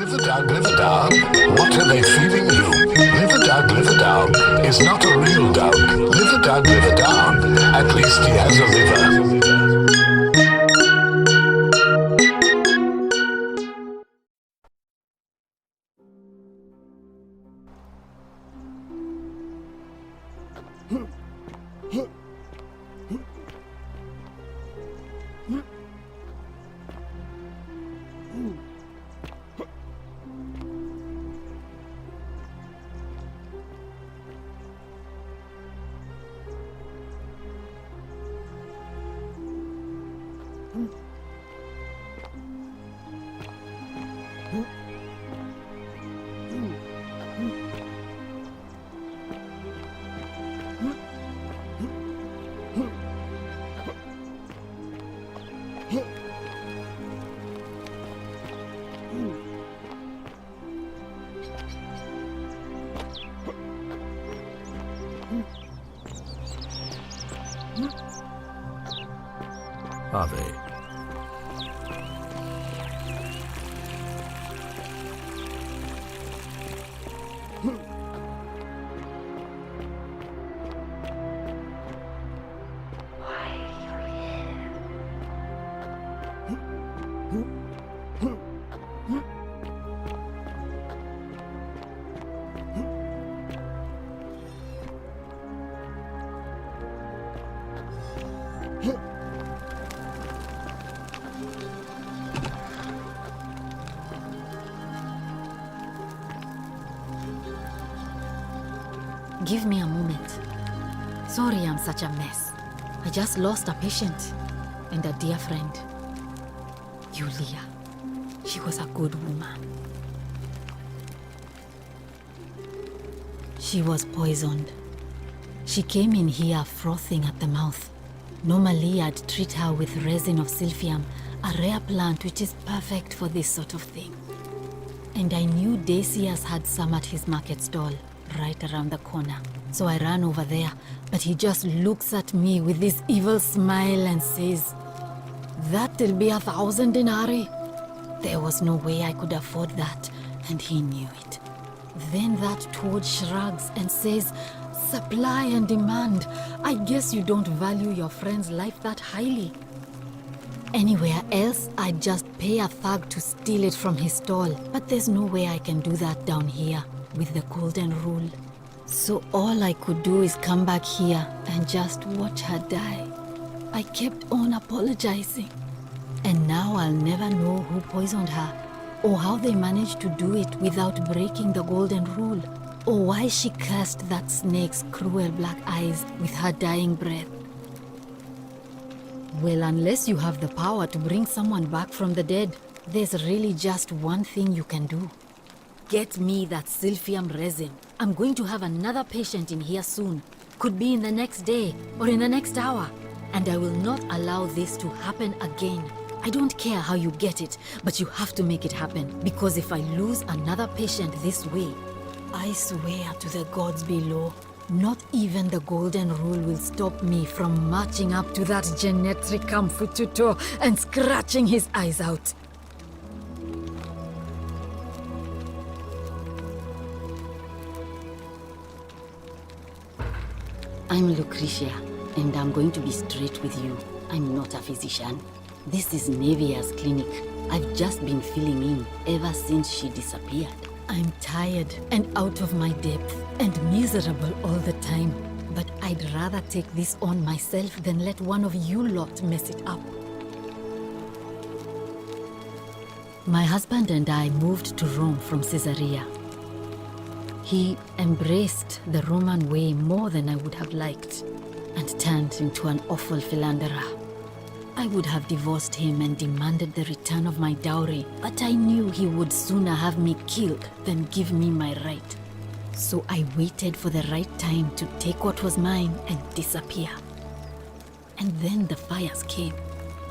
Liver dog, what are they feeding you? Liver dog is not a real dog. Liver dog, at least he has a liver. Are they? Give me a moment. Sorry I'm such a mess. I just lost a patient and a dear friend. Yulia. She was a good woman. She was poisoned. She came in here frothing at the mouth. Normally I'd treat her with resin of silphium, a rare plant which is perfect for this sort of thing. And I knew Decius had some at his market stall, right around the corner. So I ran over there, but he just looks at me with this evil smile and says, "That'll be 1,000 denarii." There was no way I could afford that, and he knew it. Then that toad shrugs and says, "Supply and demand. I guess you don't value your friend's life that highly." Anywhere else, I'd just pay a thug to steal it from his stall, but there's no way I can do that down here with the golden rule. So all I could do is come back here and just watch her die. I kept on apologizing. And now I'll never know who poisoned her, or how they managed to do it without breaking the golden rule, or why she cursed that snake's cruel black eyes with her dying breath. Well, unless you have the power to bring someone back from the dead, there's really just one thing you can do. Get me that silphium resin. I'm going to have another patient in here soon. Could be in the next day or in the next hour. And I will not allow this to happen again. I don't care how you get it, but you have to make it happen. Because if I lose another patient this way, I swear to the gods below, not even the golden rule will stop me from marching up to that Genetricum Fututo and scratching his eyes out. I'm Lucretia, and I'm going to be straight with you. I'm not a physician. This is Nevia's clinic. I've just been filling in ever since she disappeared. I'm tired and out of my depth and miserable all the time. But I'd rather take this on myself than let one of you lot mess it up. My husband and I moved to Rome from Caesarea. He embraced the Roman way more than I would have liked, and turned into an awful philanderer. I would have divorced him and demanded the return of my dowry, but I knew he would sooner have me killed than give me my right. So I waited for the right time to take what was mine and disappear. And then the fires came.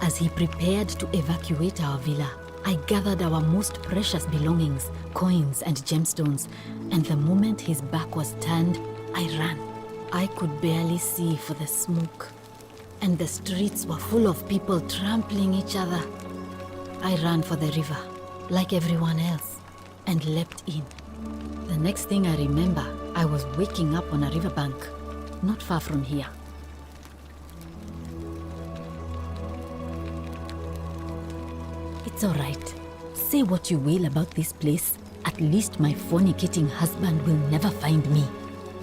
As he prepared to evacuate our villa, I gathered our most precious belongings, coins and gemstones, and the moment his back was turned, I ran. I could barely see for the smoke, and the streets were full of people trampling each other. I ran for the river, like everyone else, and leapt in. The next thing I remember, I was waking up on a riverbank, not far from here. It's all right. Say what you will about this place. At least my fornicating husband will never find me.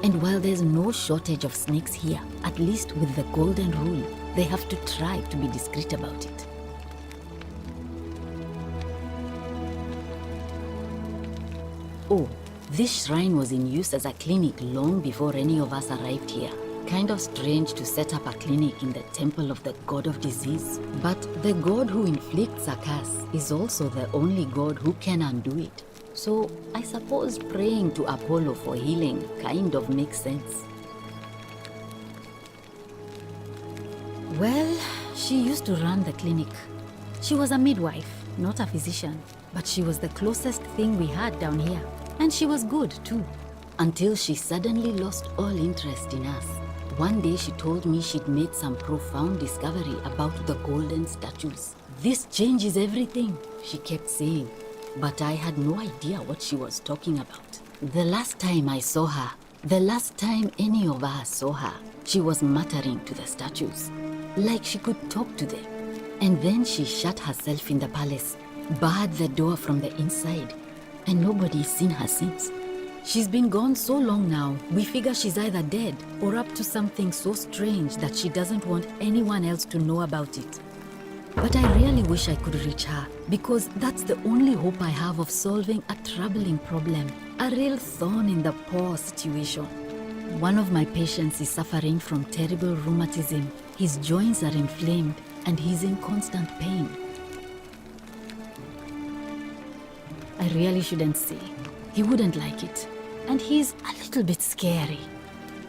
And while there's no shortage of snakes here, at least with the golden rule, they have to try to be discreet about it. Oh, this shrine was in use as a clinic long before any of us arrived here. Kind of strange to set up a clinic in the temple of the god of disease. But the god who inflicts a curse is also the only god who can undo it. So I suppose praying to Apollo for healing kind of makes sense. Well, she used to run the clinic. She was a midwife, not a physician, but she was the closest thing we had down here. And she was good too, until she suddenly lost all interest in us. One day she told me she'd made some profound discovery about the golden statues. This changes everything, she kept saying. But I had no idea what she was talking about. The last time I saw her, the last time any of us saw her, she was muttering to the statues, like she could talk to them. And then she shut herself in the palace, barred the door from the inside, and nobody's seen her since. She's been gone so long now, we figure she's either dead or up to something so strange that she doesn't want anyone else to know about it. But I really wish I could reach her, because that's the only hope I have of solving a troubling problem, a real thorn in the paw situation. One of my patients is suffering from terrible rheumatism. His joints are inflamed and he's in constant pain. I really shouldn't say. He wouldn't like it. And he's a little bit scary.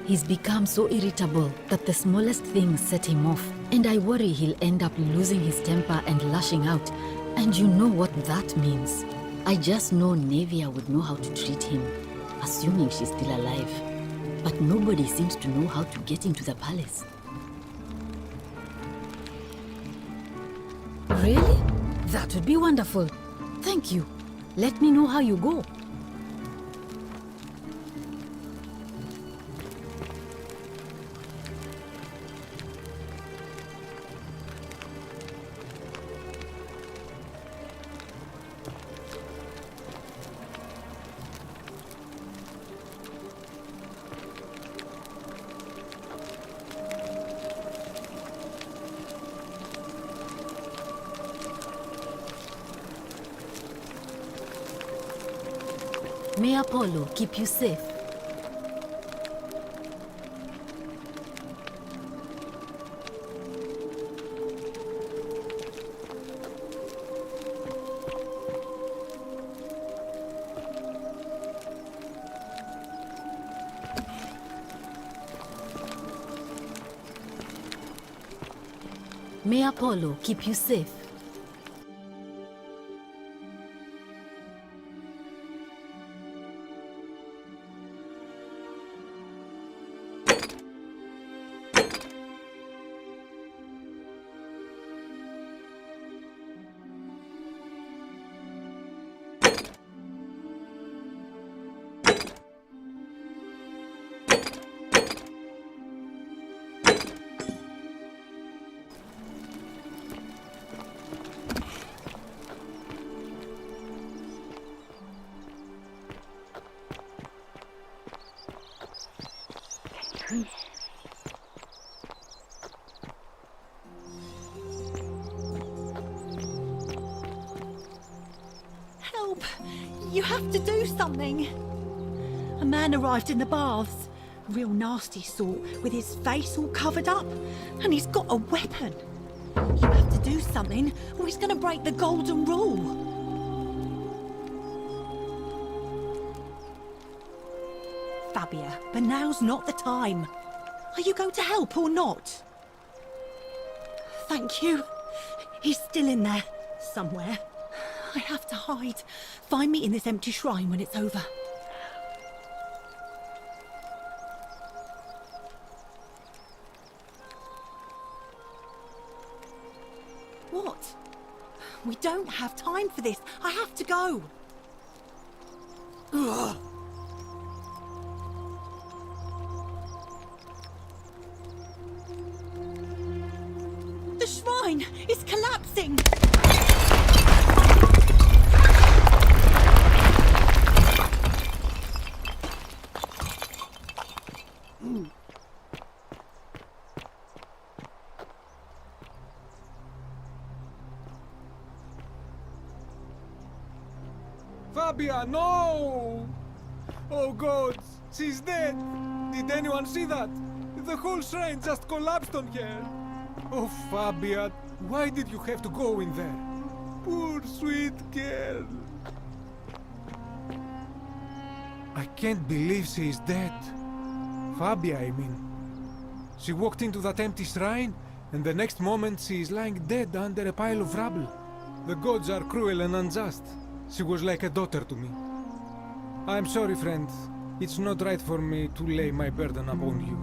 He's become so irritable that the smallest things set him off, and I worry he'll end up losing his temper and lashing out, and you know what that means. I just know Nevia would know how to treat him, assuming she's still alive. But nobody seems to know how to get into the palace. Really? That would be wonderful. Thank you. Let me know how you go. May Apollo keep you safe. May Apollo keep you safe. Help! You have to do something! A man arrived in the baths. Real nasty sort, with his face all covered up. And he's got a weapon. You have to do something, or he's gonna break the golden rule. Fabia, but now's not the time. Are you going to help or not? Thank you. He's still in there, somewhere. I have to hide. Find me in this empty shrine when it's over. What? We don't have time for this. I have to go. The shrine is collapsing! Fabia, no! Oh God, she's dead! Did anyone see that? The whole shrine just collapsed on her! Oh, Fabia, why did you have to go in there? Poor sweet girl! I can't believe she is dead. Fabia, I mean. She walked into that empty shrine, and the next moment she is lying dead under a pile of rubble. The gods are cruel and unjust. She was like a daughter to me. I'm sorry, friend. It's not right for me to lay my burden upon you.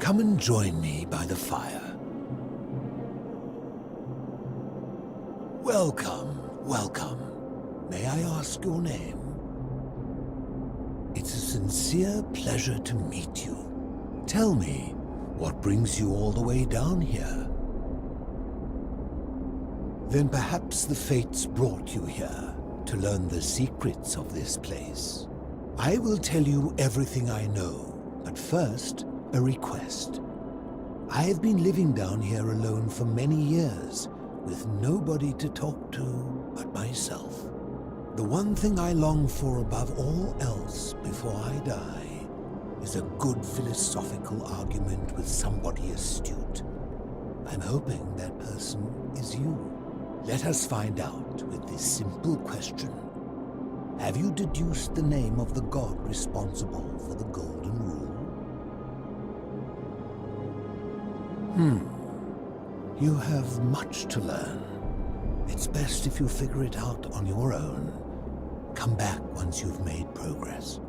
Come and join me by the fire. Welcome, welcome. May I ask your name? It's a sincere pleasure to meet you. Tell me, what brings you all the way down here? Then perhaps the fates brought you here to learn the secrets of this place. I will tell you everything I know, but first, a request. I have been living down here alone for many years, with nobody to talk to but myself. The one thing I long for above all else before I die is a good philosophical argument with somebody astute. I'm hoping that person is you. Let us find out with this simple question. Have you deduced the name of the god responsible for the Golden Rule? You have much to learn. It's best if you figure it out on your own. Come back once you've made progress.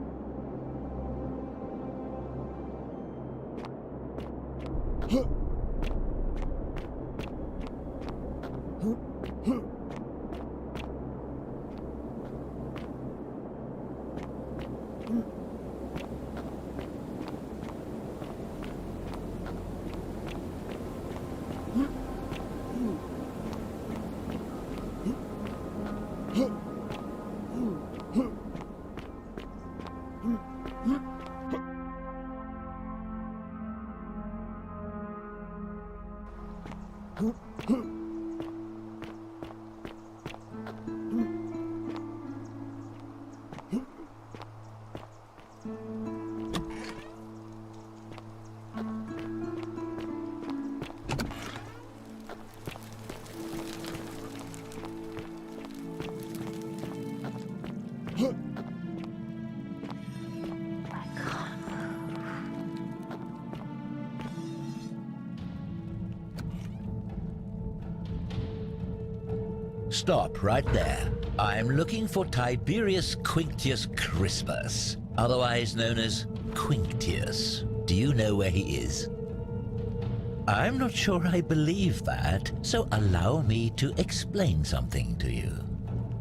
Stop right there. I'm looking for Tiberius Quinctius Crispus, otherwise known as Quinctius. Do you know where he is? I'm not sure I believe that, so allow me to explain something to you.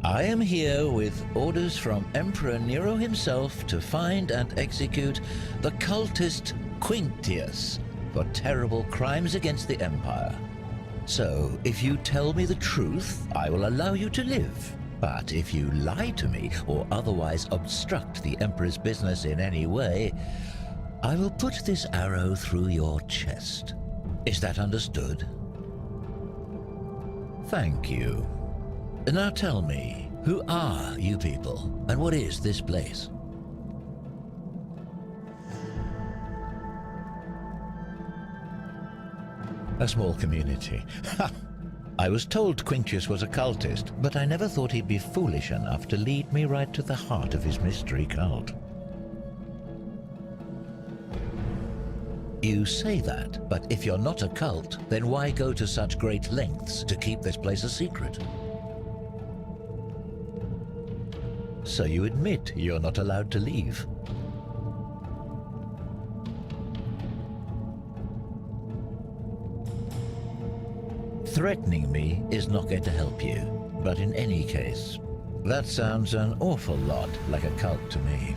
I am here with orders from Emperor Nero himself to find and execute the cultist Quinctius for terrible crimes against the Empire. So, if you tell me the truth, I will allow you to live. But if you lie to me or otherwise obstruct the Emperor's business in any way, I will put this arrow through your chest. Is that understood? Thank you. Now tell me, who are you people, and what is this place? A small community. Ha! I was told Quinctius was a cultist, but I never thought he'd be foolish enough to lead me right to the heart of his mystery cult. You say that, but if you're not a cult, then why go to such great lengths to keep this place a secret? So you admit you're not allowed to leave? Threatening me is not going to help you, but in any case, that sounds an awful lot like a cult to me.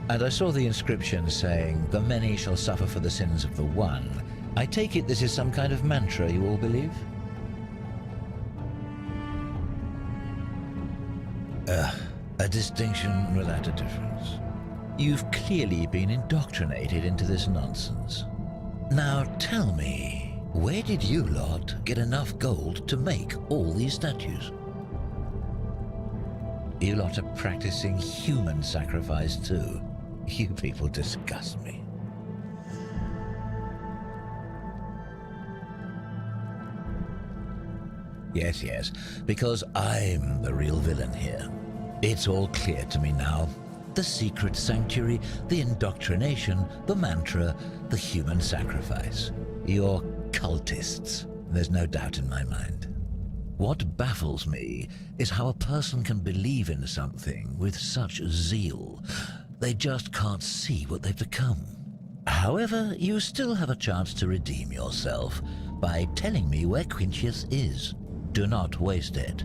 And I saw the inscription saying, "The many shall suffer for the sins of the one." I take it this is some kind of mantra you all believe? A distinction without a difference. You've clearly been indoctrinated into this nonsense. Now tell me, where did you lot get enough gold to make all these statues? You lot are practicing human sacrifice too. You people disgust me. Yes, because I'm the real villain here. It's all clear to me now. The secret sanctuary, the indoctrination, the mantra, the human sacrifice. You're cultists, there's no doubt in my mind. What baffles me is how a person can believe in something with such zeal. They just can't see what they've become. However, you still have a chance to redeem yourself by telling me where Quinctius is. Do not waste it.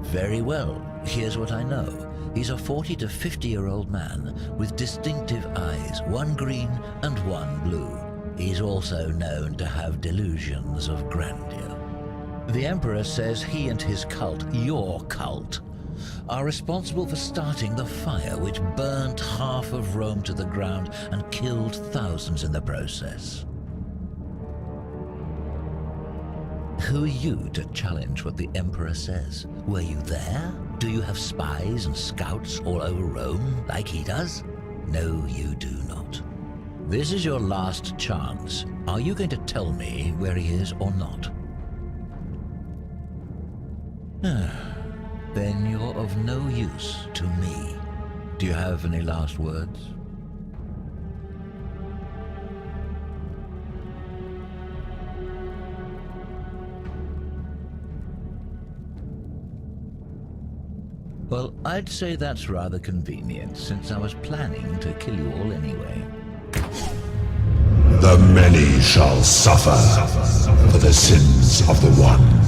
Very well, here's what I know. He's a 40 to 50-year-old man with distinctive eyes, one green and one blue. He's also known to have delusions of grandeur. The Emperor says he and his cult, your cult, are responsible for starting the fire which burned half of Rome to the ground and killed thousands in the process. Who are you to challenge what the Emperor says? Were you there? Do you have spies and scouts all over Rome, like he does? No, you do not. This is your last chance. Are you going to tell me where he is or not? Then you're of no use to me. Do you have any last words? Well, I'd say that's rather convenient, since I was planning to kill you all anyway. The many shall suffer for the sins of the one.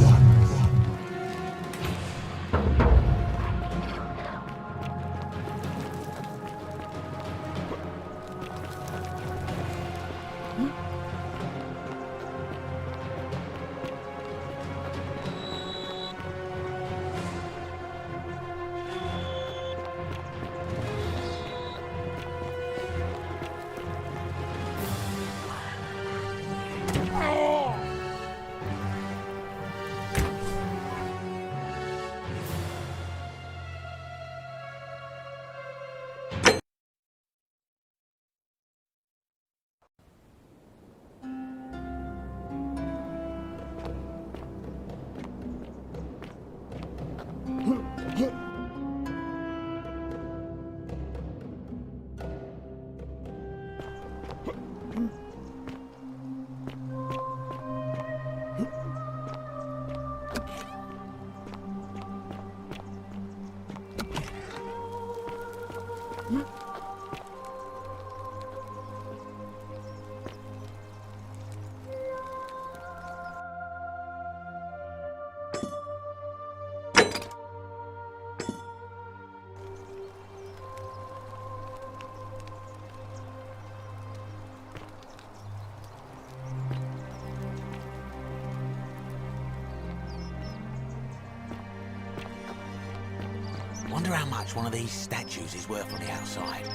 Wonder how much one of these statues is worth on the outside.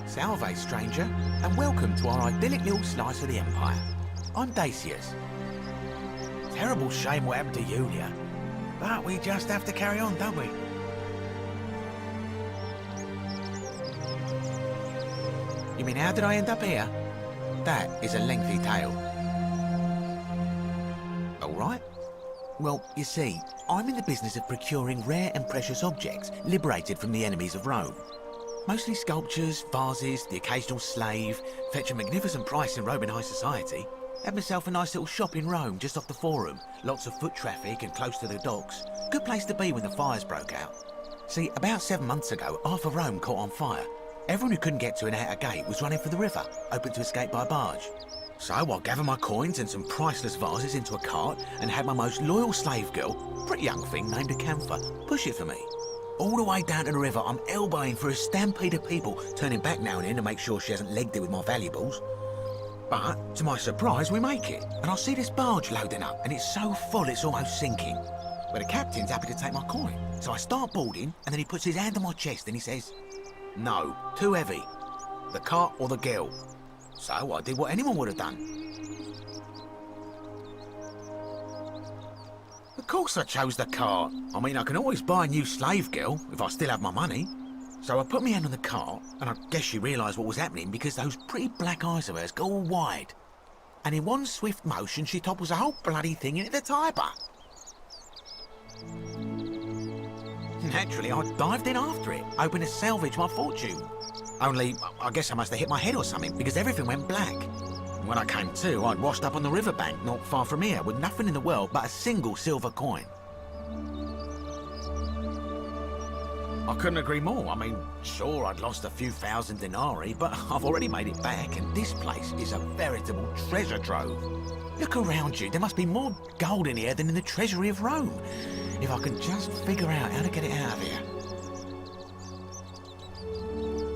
Salve, stranger, and welcome to our idyllic little slice of the Empire. I'm Dacius. Terrible shame what happened to Yulia, but we just have to carry on, don't we? You mean, how did I end up here? That is a lengthy tale. All right. Well, you see, I'm in the business of procuring rare and precious objects liberated from the enemies of Rome. Mostly sculptures, vases, the occasional slave, fetch a magnificent price in Roman high society. Had myself a nice little shop in Rome, just off the Forum. Lots of foot traffic and close to the docks. Good place to be when the fires broke out. See, about 7 months ago, half of Rome caught on fire. Everyone who couldn't get to an outer gate was running for the river, open to escape by barge. So I gathered my coins and some priceless vases into a cart and had my most loyal slave girl, pretty young thing named Acantha, push it for me. All the way down to the river, I'm elbowing through a stampede of people, turning back now and then to make sure she hasn't legged it with my valuables. But, to my surprise, we make it, and I see this barge loading up, and it's so full it's almost sinking. But the captain's happy to take my coin, so I start boarding, and then he puts his hand on my chest and he says, "No, too heavy. The cart or the girl." So I did what anyone would have done. Of course I chose the cart. I mean, I can always buy a new slave girl if I still have my money. So I put my hand on the cart, and I guess she realised what was happening because those pretty black eyes of hers go all wide. And in one swift motion, she topples the whole bloody thing into the Tiber. Naturally, I dived in after it, hoping to salvage my fortune. Only, I guess I must have hit my head or something, because everything went black. When I came to, I'd washed up on the riverbank not far from here, with nothing in the world but a single silver coin. I couldn't agree more. I mean, sure, I'd lost a few thousand denarii, but I've already made it back, and this place is a veritable treasure trove. Look around you. There must be more gold in here than in the treasury of Rome. If I can just figure out how to get it out of here.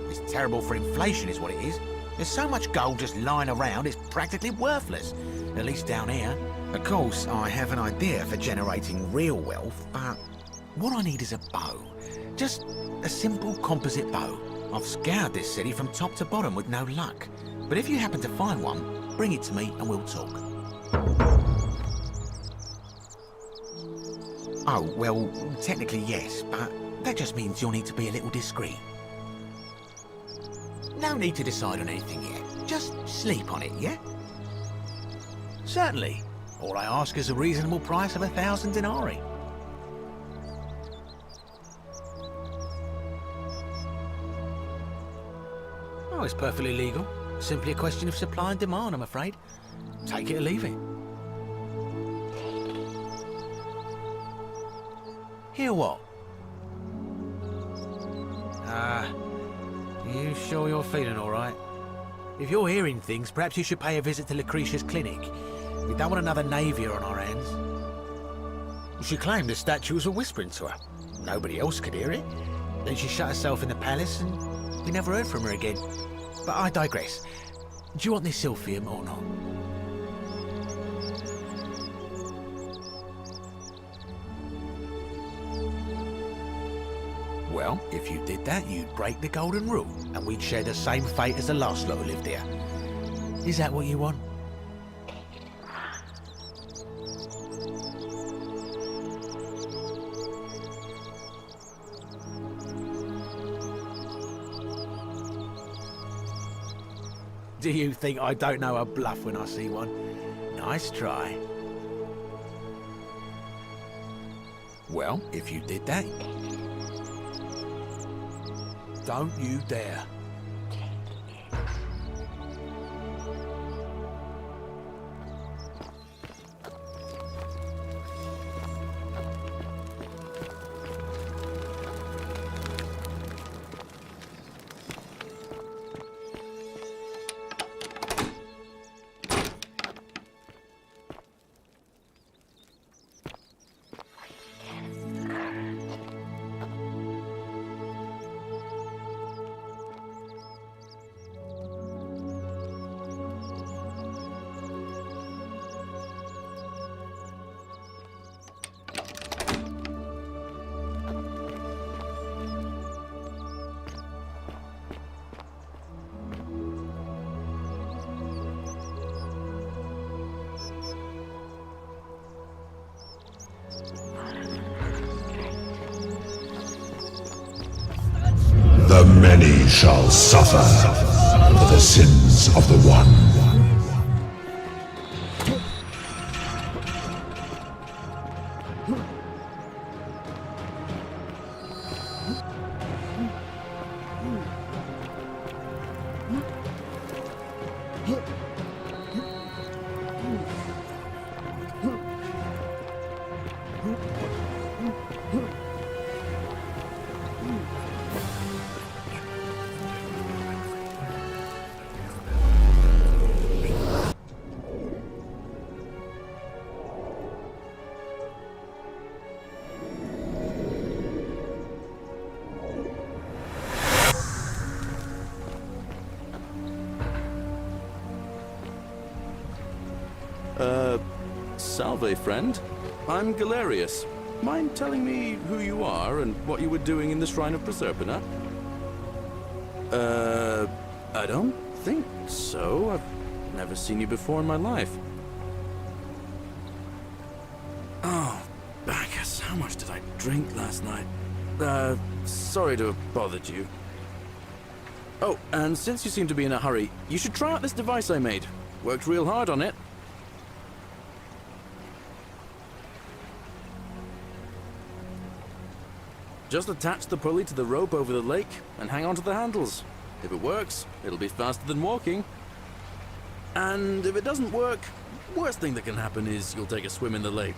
It's terrible for inflation is what it is. There's so much gold just lying around, it's practically worthless. At least down here. Of course, I have an idea for generating real wealth, but what I need is a bow. Just a simple composite bow. I've scoured this city from top to bottom with no luck. But if you happen to find one, bring it to me and we'll talk. Oh, well, technically yes, but that just means you'll need to be a little discreet. No need to decide on anything yet. Just sleep on it, yeah? Certainly. All I ask is a reasonable price of 1,000 denarii. Oh, it's perfectly legal. Simply a question of supply and demand, I'm afraid. Take it or leave it. Hear what? You sure you're feeling all right? If you're hearing things, perhaps you should pay a visit to Lucretia's clinic. We don't want another Navier on our hands. She claimed the statues were whispering to her. Nobody else could hear it. Then she shut herself in the palace and we never heard from her again. But I digress. Do you want this Silphium or not? Well, if you did that, you'd break the golden rule, and we'd share the same fate as the last lot who lived here. Is that what you want? Do you think I don't know a bluff when I see one? Nice try. Well, if you did that, don't you dare. many shall suffer for the sins of the one. Salve, friend. I'm Galerius. Mind telling me who you are and what you were doing in the Shrine of Proserpina? I don't think so. I've never seen you before in my life. Oh, Bacchus, how much did I drink last night? Sorry to have bothered you. Oh, and since you seem to be in a hurry, you should try out this device I made. Worked real hard on it. Just attach the pulley to the rope over the lake and hang on to the handles. If it works, it'll be faster than walking. And if it doesn't work, worst thing that can happen is you'll take a swim in the lake.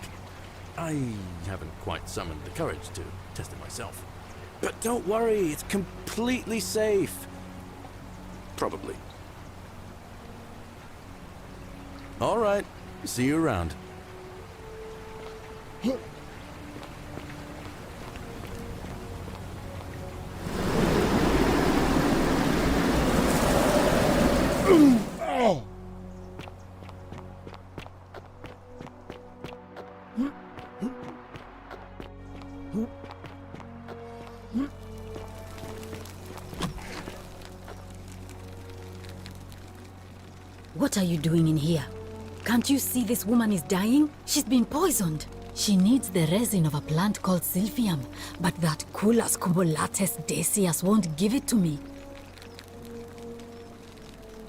I haven't quite summoned the courage to test it myself. But don't worry, it's completely safe. Probably. All right, see you around. What are you doing in here? Can't you see this woman is dying? She's been poisoned. She needs the resin of a plant called Silphium, but that Culus cumulatus decius won't give it to me.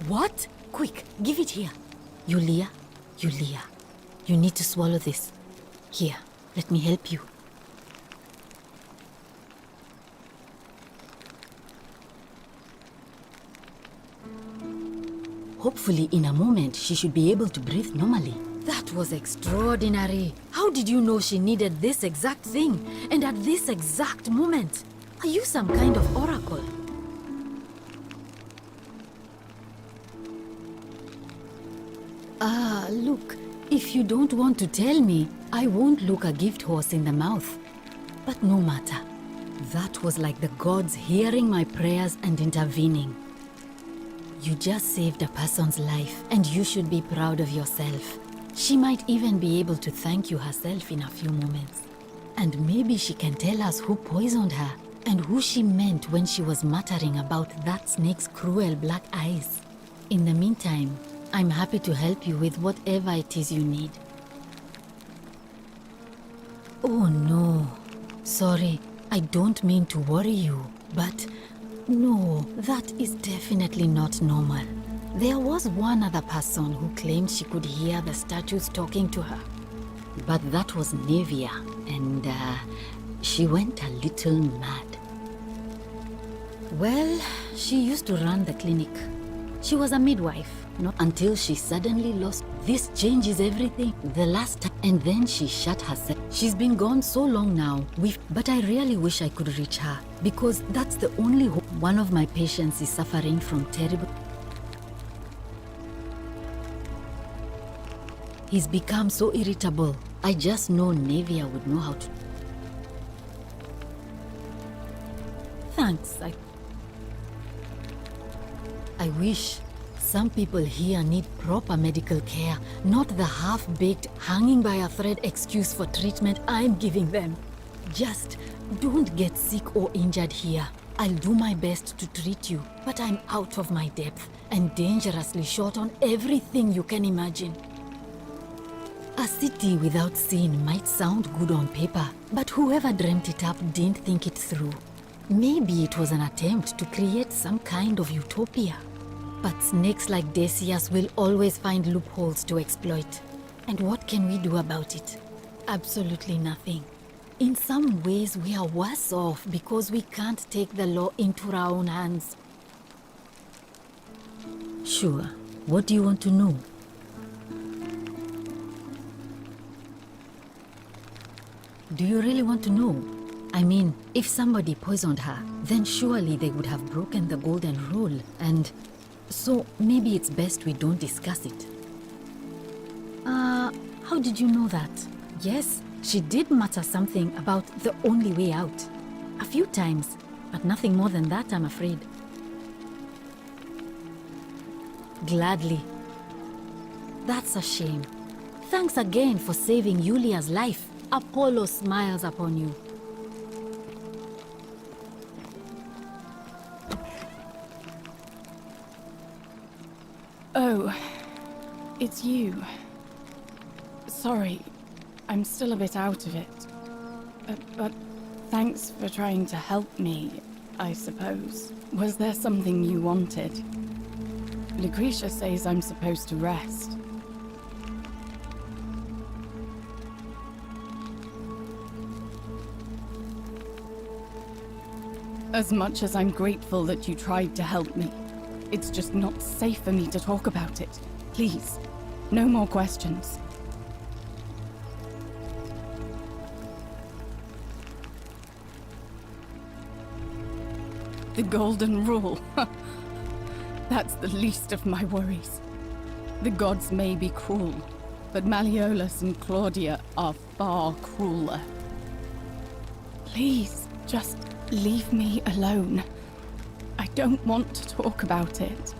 What? Quick, give it here. Yulia, you need to swallow this. Here, let me help you. Hopefully, in a moment, she should be able to breathe normally. That was extraordinary. How did you know she needed this exact thing, and at this exact moment? Are you some kind of oracle? Look, if you don't want to tell me, I won't look a gift horse in the mouth. But no matter. That was like the gods hearing my prayers and intervening. You just saved a person's life, and you should be proud of yourself. She might even be able to thank you herself in a few moments. And maybe she can tell us who poisoned her, and who she meant when she was muttering about that snake's cruel black eyes. In the meantime, I'm happy to help you with whatever it is you need. Oh no. Sorry, I don't mean to worry you, but no, that is definitely not normal. There was one other person who claimed she could hear the statues talking to her. But that was Nevia, and she went a little mad. Well, she used to run the clinic. She was a midwife, not until she suddenly lost. This changes everything. The last time, and then she shut herself. She's been gone so long now, but I really wish I could reach her, because that's the only hope. One of my patients is suffering from terrible... He's become so irritable. I just know Nevia would know how to... Thanks, I wish. Some people here need proper medical care, not the half-baked, hanging by a thread excuse for treatment I'm giving them. Just don't get sick or injured here. I'll do my best to treat you, but I'm out of my depth and dangerously short on everything you can imagine. A city without sin might sound good on paper, but whoever dreamt it up didn't think it through. Maybe it was an attempt to create some kind of utopia. But snakes like Decius will always find loopholes to exploit. And what can we do about it? Absolutely nothing. In some ways, we are worse off because we can't take the law into our own hands. Sure. What do you want to know? Do you really want to know? I mean, if somebody poisoned her, then surely they would have broken the golden rule, and so maybe it's best we don't discuss it. How did you know that? Yes, she did mutter something about the only way out. A few times, but nothing more than that, I'm afraid. Gladly. That's a shame. Thanks again for saving Yulia's life. Apollo smiles upon you. Oh, it's you. Sorry, I'm still a bit out of it. But thanks for trying to help me, I suppose. Was there something you wanted? Lucretia says I'm supposed to rest. As much as I'm grateful that you tried to help me, it's just not safe for me to talk about it. Please, no more questions. The Golden Rule. That's the least of my worries. The gods may be cruel, but Malleolus and Claudia are far crueler. Please, just leave me alone. I don't want to talk about it.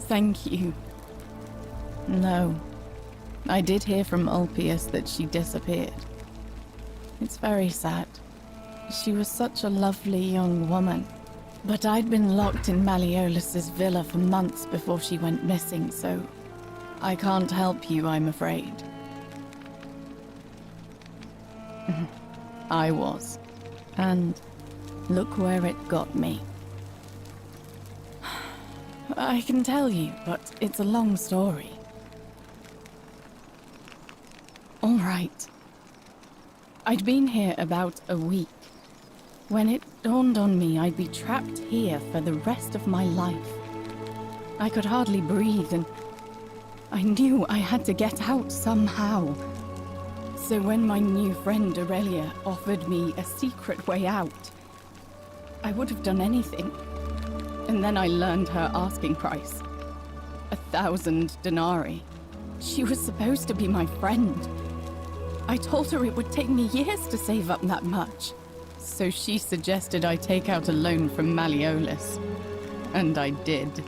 Thank you. No. I did hear from Ulpius that she disappeared. It's very sad. She was such a lovely young woman. But I'd been locked in Malleolus's villa for months before she went missing, so I can't help you, I'm afraid. I was. And look where it got me. I can tell you, but it's a long story. All right. I'd been here about a week. When it dawned on me I'd be trapped here for the rest of my life. I could hardly breathe, and I knew I had to get out somehow. So when my new friend Aurelia offered me a secret way out, I would have done anything. And then I learned her asking price. 1,000 denarii. She was supposed to be my friend. I told her it would take me years to save up that much. So she suggested I take out a loan from Malleolus. And I did.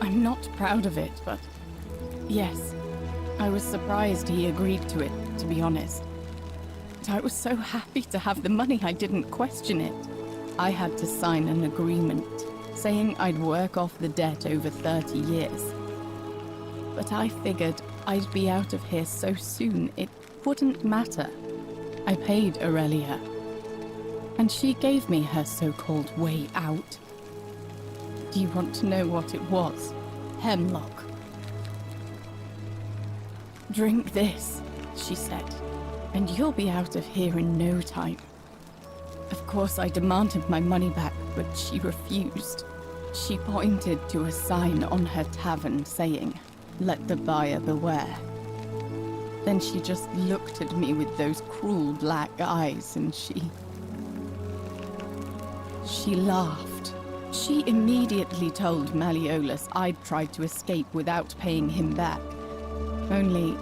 I'm not proud of it, but yes, I was surprised he agreed to it, to be honest. I was so happy to have the money I didn't question it. I had to sign an agreement, saying I'd work off the debt over 30 years. But I figured I'd be out of here so soon it wouldn't matter. I paid Aurelia, and she gave me her so-called way out. Do you want to know what it was? Hemlock. Drink this, she said, and you'll be out of here in no time. Of course, I demanded my money back, but she refused. She pointed to a sign on her tavern saying, "Let the buyer beware." Then she just looked at me with those cruel black eyes, and she laughed. She immediately told Malleolus I'd tried to escape without paying him back. Only,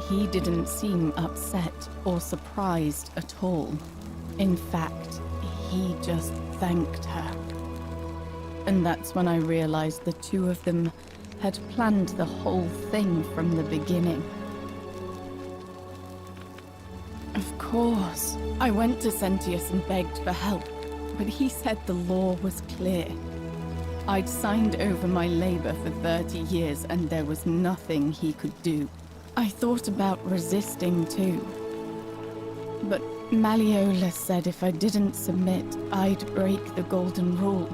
he didn't seem upset or surprised at all. In fact, he just thanked her. And that's when I realized the two of them had planned the whole thing from the beginning. Of course, I went to Sentius and begged for help, but he said the law was clear. I'd signed over my labor for 30 years and there was nothing he could do. I thought about resisting too. But Malleolus said if I didn't submit, I'd break the Golden Rule.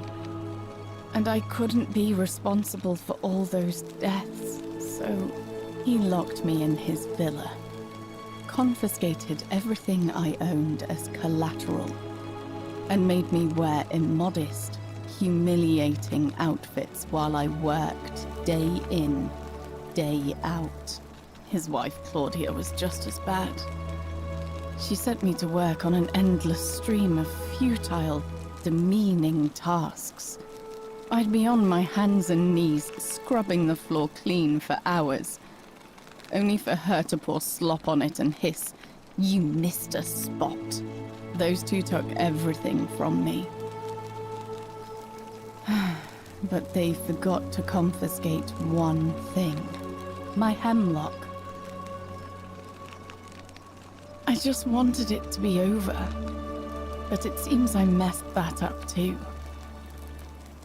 And I couldn't be responsible for all those deaths, so he locked me in his villa. Confiscated everything I owned as collateral, and made me wear immodest, humiliating outfits while I worked day in, day out. His wife Claudia was just as bad. She sent me to work on an endless stream of futile, demeaning tasks. I'd be on my hands and knees, scrubbing the floor clean for hours, only for her to pour slop on it and hiss, "You missed a spot." Those two took everything from me. But they forgot to confiscate one thing. My hemlock. I just wanted it to be over. But it seems I messed that up too.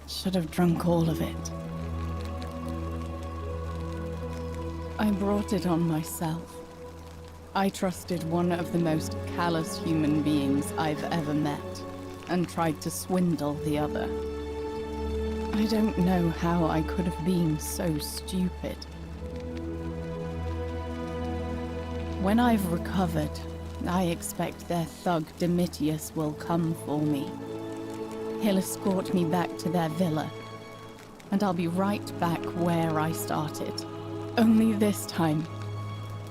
Should have drunk all of it. I brought it on myself. I trusted one of the most callous human beings I've ever met, and tried to swindle the other. I don't know how I could have been so stupid. When I've recovered, I expect their thug Domitius will come for me. He'll escort me back to their villa, and I'll be right back where I started. Only this time,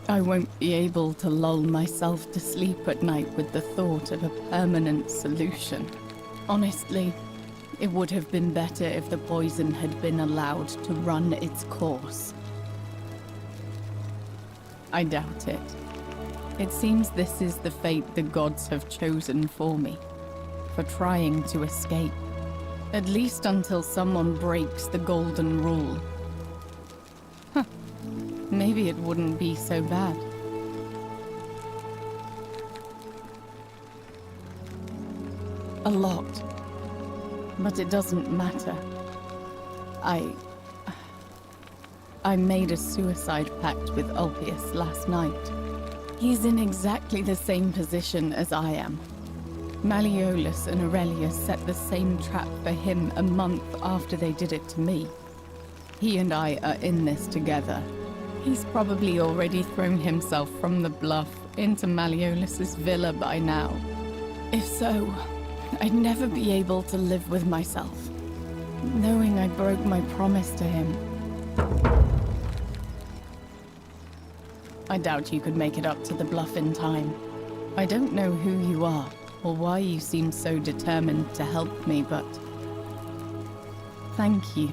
I won't be able to lull myself to sleep at night with the thought of a permanent solution. Honestly, it would have been better if the poison had been allowed to run its course. I doubt it. It seems this is the fate the gods have chosen for me, for trying to escape. At least until someone breaks the Golden Rule. Maybe it wouldn't be so bad. A lot. But it doesn't matter. I made a suicide pact with Ulpius last night. He's in exactly the same position as I am. Malleolus and Aurelius set the same trap for him a month after they did it to me. He and I are in this together. He's probably already thrown himself from the bluff into Malleolus's villa by now. If so, I'd never be able to live with myself, knowing I broke my promise to him. I doubt you could make it up to the bluff in time. I don't know who you are, or why you seem so determined to help me, but thank you.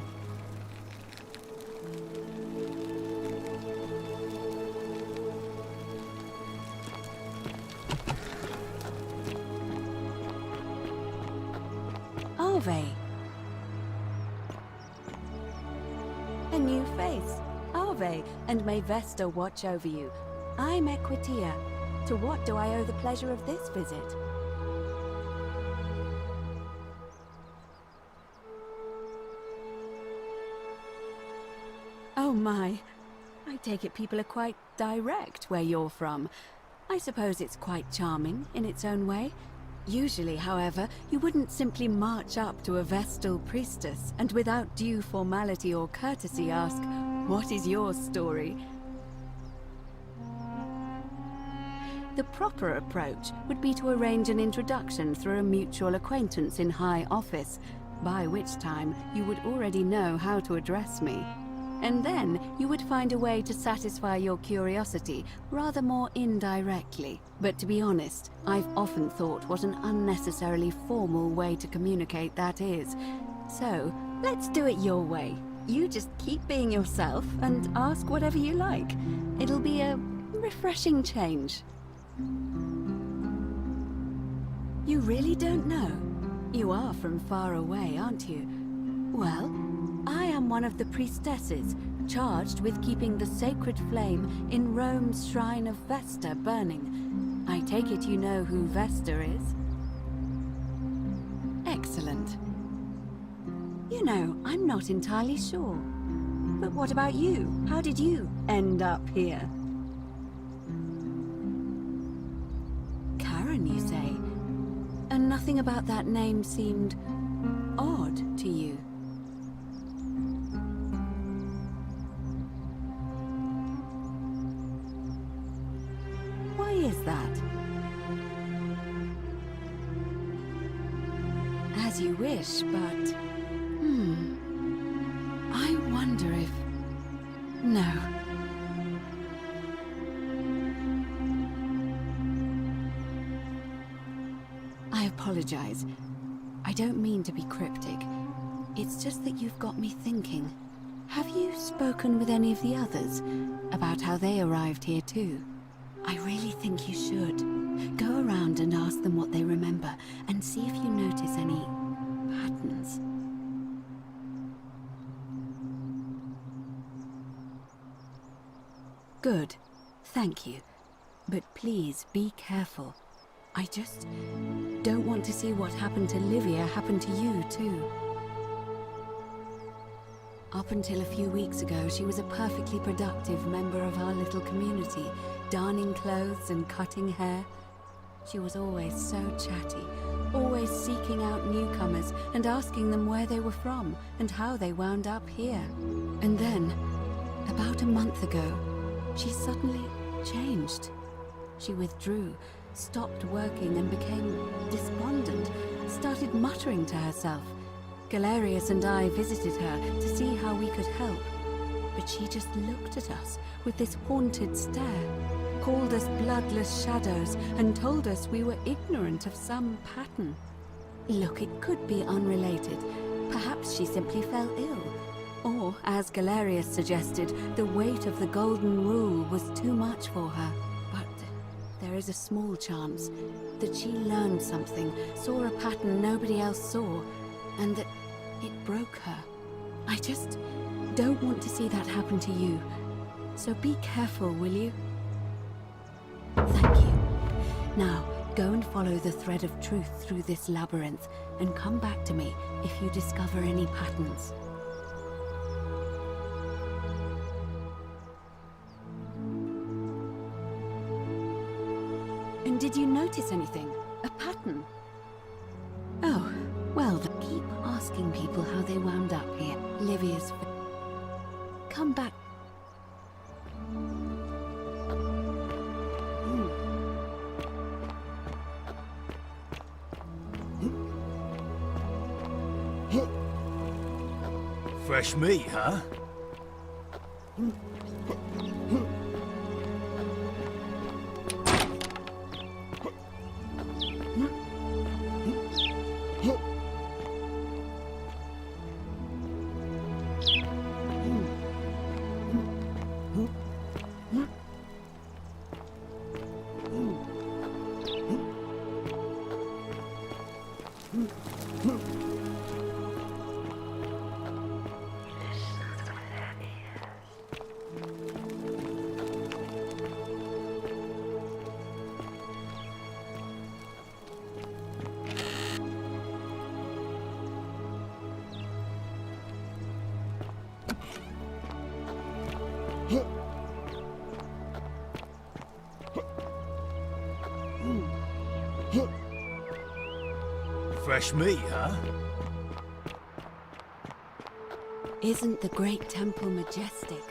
Arve. A new face. Arve, and may Vesta watch over you. I'm Equitia. To what do I owe the pleasure of this visit? Oh my. I take it people are quite direct where you're from. I suppose it's quite charming in its own way. Usually, however, you wouldn't simply march up to a Vestal priestess and without due formality or courtesy ask, "What is your story?" The proper approach would be to arrange an introduction through a mutual acquaintance in high office, by which time you would already know how to address me. And then you would find a way to satisfy your curiosity, rather more indirectly. But to be honest, I've often thought what an unnecessarily formal way to communicate that is. So, let's do it your way. You just keep being yourself and ask whatever you like. It'll be a refreshing change. You really don't know? You are from far away, aren't you? Well, I am one of the priestesses, charged with keeping the sacred flame in Rome's shrine of Vesta burning. I take it you know who Vesta is? Excellent. You You know, I'm not entirely sure. But what about you? How did you end up here? Karen, you say? And nothing about that name seemed odd to you? Why is that? As you wish, but... I wonder if... No. I apologize. I don't mean to be cryptic. It's just that you've got me thinking. Have you spoken with any of the others about how they arrived here too? I really think you should. Go around and ask them what they remember and see if you notice any patterns. Good. Thank you. But please be careful. I just don't want to see what happened to Livia happen to you too. Up until a few weeks ago, she was a perfectly productive member of our little community, darning clothes and cutting hair. She was always so chatty, always seeking out newcomers and asking them where they were from and how they wound up here. And then, about a month ago, she suddenly changed. She withdrew, stopped working and became despondent, started muttering to herself. Galerius and I visited her to see how we could help, but she just looked at us with this haunted stare, called us bloodless shadows, and told us we were ignorant of some pattern. Look, it could be unrelated. Perhaps she simply fell ill. Or, as Galerius suggested, the weight of the Golden Rule was too much for her. But there is a small chance that she learned something, saw a pattern nobody else saw, and that it broke her. I just don't want to see that happen to you. So be careful, will you? Thank you. Now, go and follow the thread of truth through this labyrinth, and come back to me if you discover any patterns. And did you notice anything? A pattern? Oh, well, keep asking people how they wound up here. Livia's... Come back. Fresh meat, huh? Fresh meat, huh? Isn't the Great Temple majestic?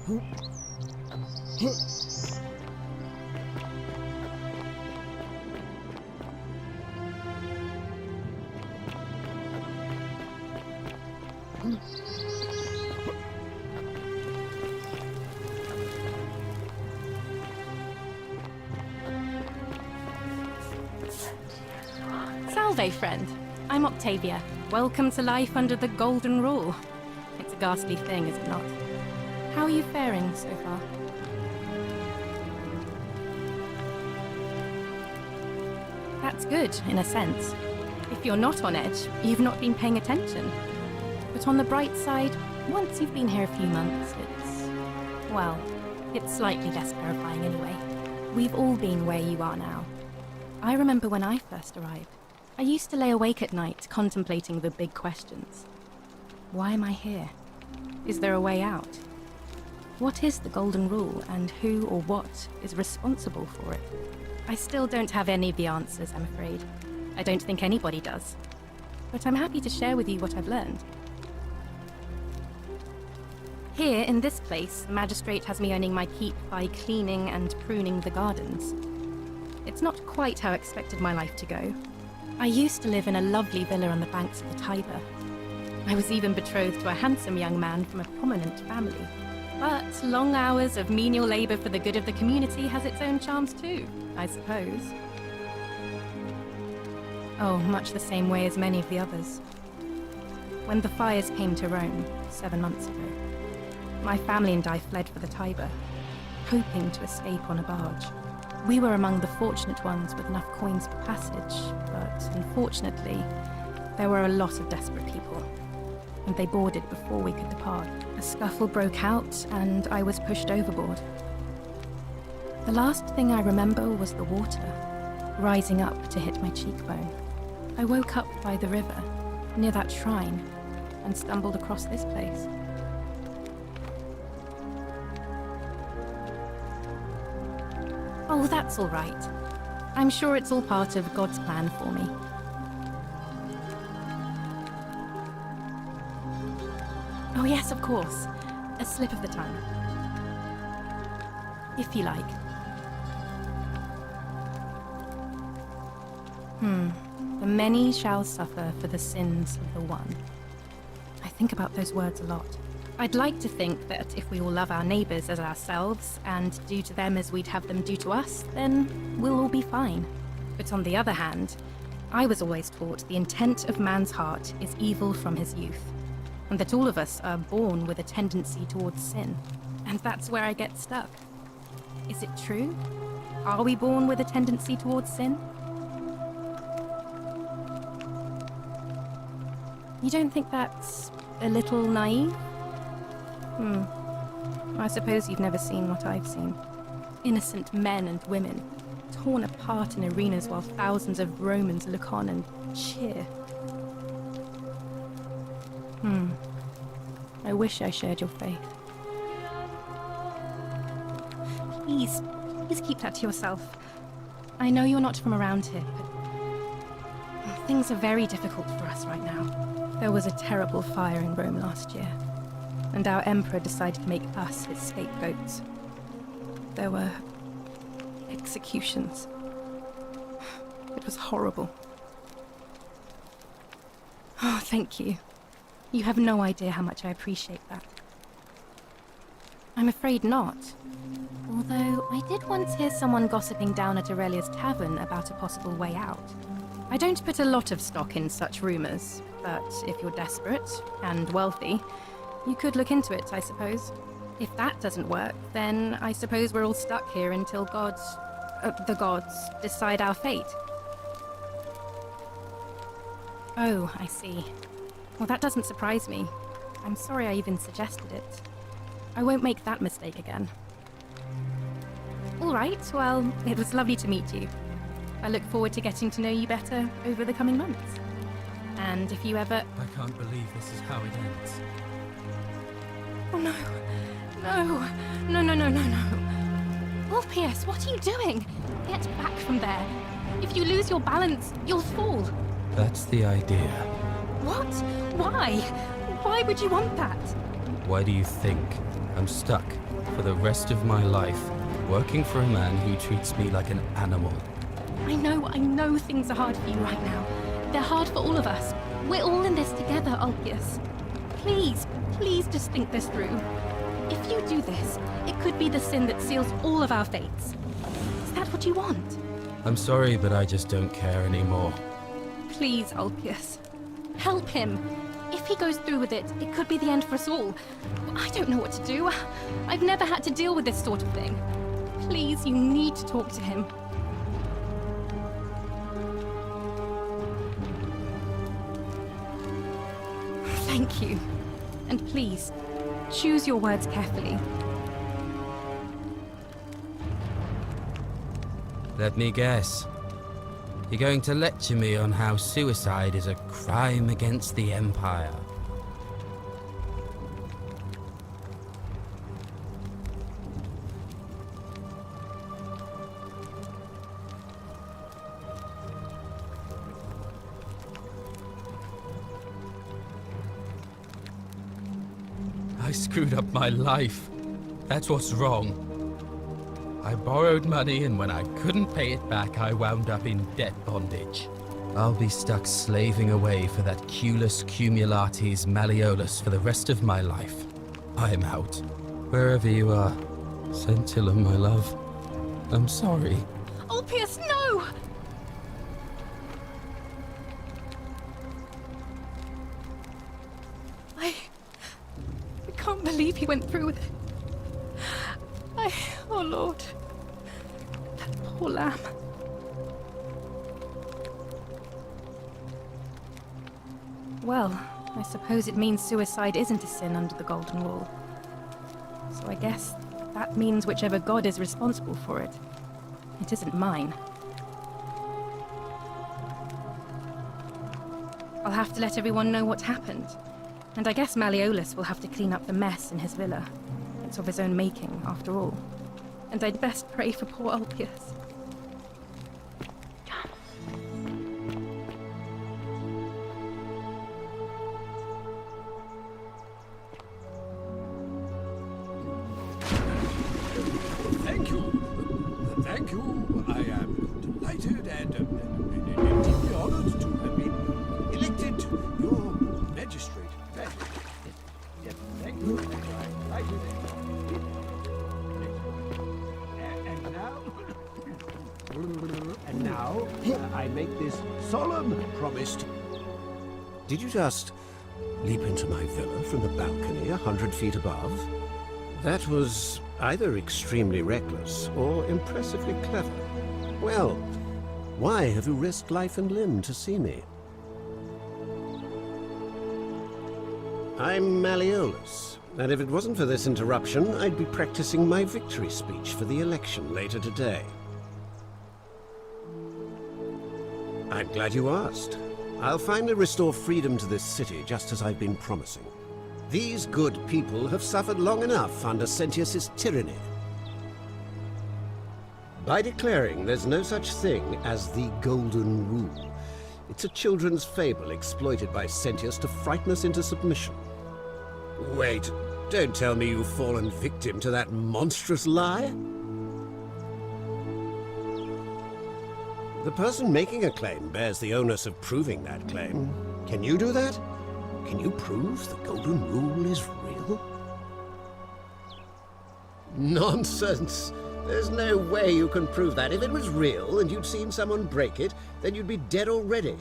Salve, friend. I'm Octavia. Welcome to life under the Golden Rule. It's a ghastly thing, is it not? How are you faring so far? That's good, in a sense. If you're not on edge, you've not been paying attention. But on the bright side, once you've been here a few months, well, it's slightly less terrifying anyway. We've all been where you are now. I remember when I first arrived. I used to lay awake at night contemplating the big questions. Why am I here? Is there a way out? What is the Golden Rule, and who or what is responsible for it? I still don't have any of the answers, I'm afraid. I don't think anybody does. But I'm happy to share with you what I've learned. Here, in this place, the magistrate has me earning my keep by cleaning and pruning the gardens. It's not quite how I expected my life to go. I used to live in a lovely villa on the banks of the Tiber. I was even betrothed to a handsome young man from a prominent family. But long hours of menial labor for the good of the community has its own charms too, I suppose. Oh, much the same way as many of the others. When the fires came to Rome 7 months ago, my family and I fled for the Tiber, hoping to escape on a barge. We were among the fortunate ones with enough coins for passage, but unfortunately, there were a lot of desperate people, and they boarded before we could depart. A scuffle broke out, and I was pushed overboard. The last thing I remember was the water, rising up to hit my cheekbone. I woke up by the river, near that shrine, and stumbled across this place. Oh, that's all right. I'm sure it's all part of God's plan for me. Oh yes, of course. A slip of the tongue. If you like. The many shall suffer for the sins of the one. I think about those words a lot. I'd like to think that if we all love our neighbours as ourselves, and do to them as we'd have them do to us, then we'll all be fine. But on the other hand, I was always taught the intent of man's heart is evil from his youth, and that all of us are born with a tendency towards sin. And that's where I get stuck. Is it true? Are we born with a tendency towards sin? You don't think that's a little naive? I suppose you've never seen what I've seen. Innocent men and women, torn apart in arenas while thousands of Romans look on and cheer. I wish I shared your faith. Please keep that to yourself. I know you're not from around here, but things are very difficult for us right now. There was a terrible fire in Rome last year, and our emperor decided to make us his scapegoats. There were executions. It was horrible. Oh, thank you. You have no idea how much I appreciate that. I'm afraid not. Although, I did once hear someone gossiping down at Aurelia's tavern about a possible way out. I don't put a lot of stock in such rumors, but if you're desperate and wealthy, you could look into it, I suppose. If that doesn't work, then I suppose we're all stuck here until the gods decide our fate. Oh, I see. Well, that doesn't surprise me. I'm sorry I even suggested it. I won't make that mistake again. All right, well, it was lovely to meet you. I look forward to getting to know you better over the coming months. And if you ever... I can't believe this is how it ends. Oh no. No. No, no, no, no, no. Ulpius, what are you doing? Get back from there. If you lose your balance, you'll fall. That's the idea. What? Why? Why would you want that? Why do you think I'm stuck? for the rest of my life, working for a man who treats me like an animal. I know things are hard for you right now. They're hard for all of us. We're all in this together, Ulpius. Please just think this through. If you do this, it could be the sin that seals all of our fates. Is that what you want? I'm sorry, but I just don't care anymore. Please, Ulpius. Help him. If he goes through with it, it could be the end for us all. I don't know what to do. I've never had to deal with this sort of thing. Please, you need to talk to him. Thank you. And please, choose your words carefully. Let me guess. You're going to lecture me on how suicide is a crime against the Empire. I screwed up my life. That's what's wrong. I borrowed money, and when I couldn't pay it back, I wound up in debt bondage. I'll be stuck slaving away for that Culus Cumulatis Malleolus for the rest of my life. I'm out. Wherever you are, Scintillum, my love. I'm sorry. Ulpius, no! I can't believe he went through with it. Oh Lord. That poor lamb. Well, I suppose it means suicide isn't a sin under the Golden Rule. So I guess that means whichever god is responsible for it, it isn't mine. I'll have to let everyone know what happened. And I guess Malleolus will have to clean up the mess in his villa. It's of his own making, after all. And I'd best pray for poor Ulpius. Thank you. Thank you. I am delighted and deeply honored to have been elected your magistrate. Yes, thank you. I'm delighted. And now, I make this solemn promise to... Did you just leap into my villa from the balcony 100 feet above? That was either extremely reckless or impressively clever. Well, why have you risked life and limb to see me? I'm Malleolus, and if it wasn't for this interruption, I'd be practicing my victory speech for the election later today. I'm glad you asked. I'll finally restore freedom to this city, just as I've been promising. These good people have suffered long enough under Sentius's tyranny. By declaring there's no such thing as the Golden Rule, it's a children's fable exploited by Sentius to frighten us into submission. Wait, don't tell me you've fallen victim to that monstrous lie? The person making a claim bears the onus of proving that claim. Can you do that? Can you prove the Golden Rule is real? Nonsense! There's no way you can prove that. If it was real and you'd seen someone break it, then you'd be dead already.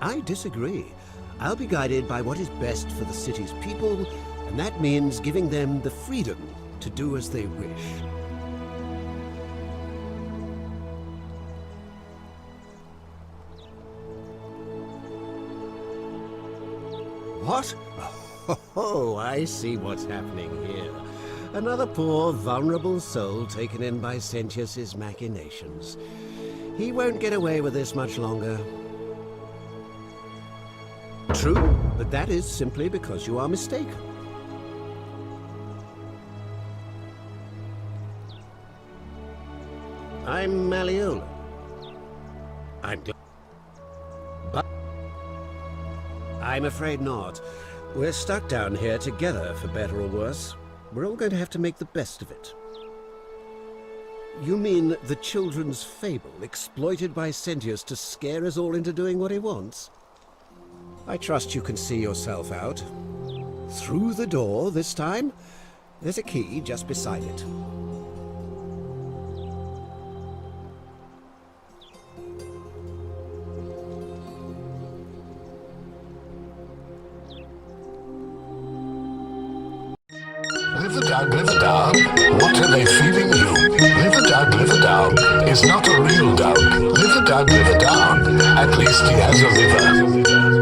I disagree. I'll be guided by what is best for the city's people, and that means giving them the freedom to do as they wish. What? Oh, I see what's happening here. Another poor, vulnerable soul taken in by Sentius's machinations. He won't get away with this much longer. True, but that is simply because you are mistaken. I'm Malleola. I'm glad. But I'm afraid not. We're stuck down here together, for better or worse. We're all going to have to make the best of it. You mean the children's fable exploited by Sentius to scare us all into doing what he wants? I trust you can see yourself out. Through the door this time? There's a key just beside it. Live a dog. What are they feeding you? Live a dog is not a real dog. Live a dog. At least he has a liver.